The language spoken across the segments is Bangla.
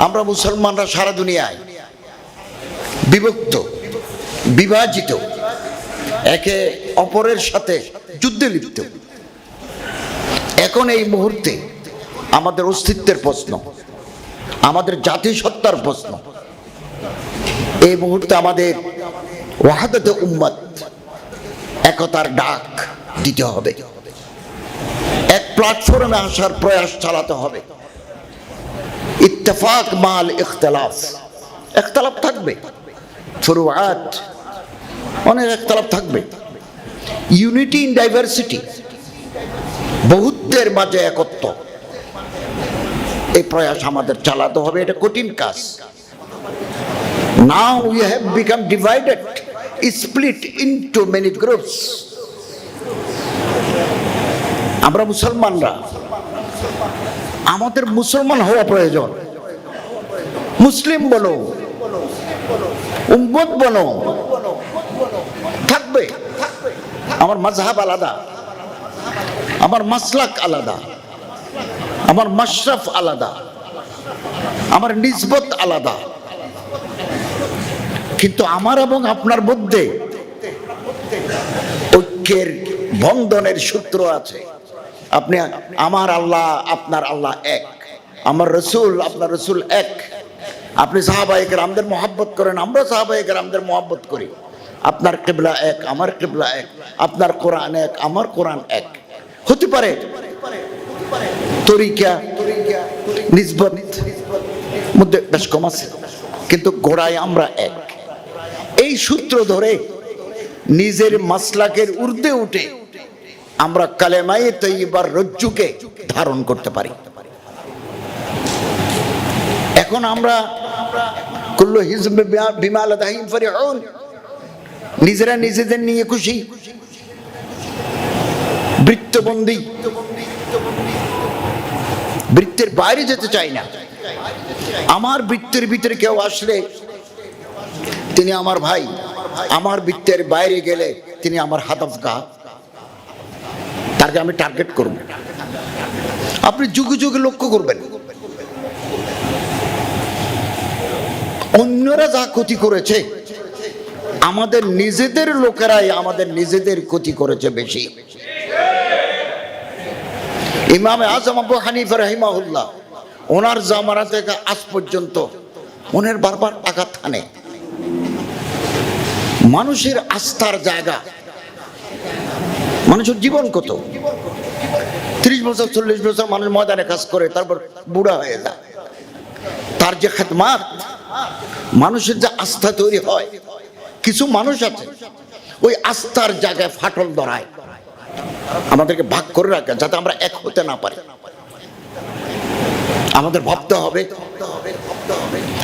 আমরা মুসলমানরা সারা দুনিয়ায় বিভক্ত, বিভাজিত, একে অপরের সাথে যুদ্ধে লিপ্ত। এখন এই মুহূর্তে আমাদের অস্তিত্বের প্রশ্ন, আমাদের জাতিসত্তার প্রশ্ন। এই মুহূর্তে আমাদের ওয়াহাদাতে উম্মত, একতার ডাক দিতে হবে, এক প্ল্যাটফর্মে আসার প্রয়াস চালাতে হবে। ইত্তেফাক মাল ইখতিলাফ, ইখতিলাফ থাকবে, ফুরুআত অনেক ইখতিলাফ থাকবে। ইউনিটি ইন ডাইভার্সিটি, বহুত্বের মাঝে একত্ব, এই প্রয়াস আমাদের চালাতে হবে। এটা কঠিন কাজ। Now we have become divided, split into many groups. আমরা মুসলমানরা, আমাদের মুসলমান হওয়া প্রয়োজন। মুসলিম বনো, উম্মত বনো, থাকবে। আমার মাযহাব আলাদা, আমার মাসলাক আলাদা, আমার মাশরাফ আলাদা, আমার নিসবত আলাদা, কিন্তু আমার এবং আপনার মধ্যে ঐক্যের বন্ধনের সূত্র আছে। আপনি, আমার আল্লাহ আপনার আল্লাহ এক, আমার রসুল আপনার রসুল এক। আপনি সাহাবায়ে কেরামদের মহব্বত করেন, আমরা সাহাবায়ে কেরামদের মহব্বত করি। আপনার কিবলা এক, আমার কিবলা এক, আপনার কোরআন এক, আমার কোরআন এক। হতে পারে তরিকা নিসবত মধ্যে বেশ কম আছে, কিন্তু গোড়ায় আমরা এক। এই সূত্র ধরে নিজের মাসলাকের ঊর্ধ্বে উঠে আমরা কালেমায়ে তৈয়্যিবার রজ্জুকে ধারণ করতে পারি। এখন আমরা কুল্লু হিজবিন বিমা লাদাইহিম ফারিহুন, নিজেরা নিজেদের নিয়ে খুশি, বৃত্তবন্দী, বৃত্তের বাইরে যেতে চাই না। আমার বৃত্তের ভিতরে কেউ আসলে তিনি আমার ভাই, আমার বৃত্তের বাইরে গেলে তিনি আমার হাতফগাহ, তাকে আমি টার্গেট করব। আপনি যুগে যুগে লক্ষ্য করবেন, অন্যরা যা ক্ষতি করেছে, আমাদের নিজেদের লোকেরাই আমাদের নিজেদের ক্ষতি করেছে বেশি। ইমাম আযম আবু হানিফা রাহিমাহুল্লাহ, ওনার জামানা থেকে আজ পর্যন্ত ওনার বারবার আঘাত হানে। মানুষের আস্থার জায়গা, মানুষের জীবন কত, 30 বছর 40 বছর মানুষ ময়দানে কাজ করে, তারপর বুড়া হয়ে যায়। তার যে খেদমাত, মানুষের যে আস্থা তৈরি হয়, কিছু মানুষ আছে ওই আস্থার জায়গায় ফাটল ধরায়, আমাদেরকে ভাগ করে রাখে যাতে আমরা এক হতে না পারি। আমাদের ভাবতে হবে,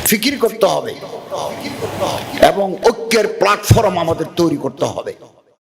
ফিকির করতে হবে এবং ঐক্যের প্ল্যাটফর্ম আমাদের তৈরি করতে হবে।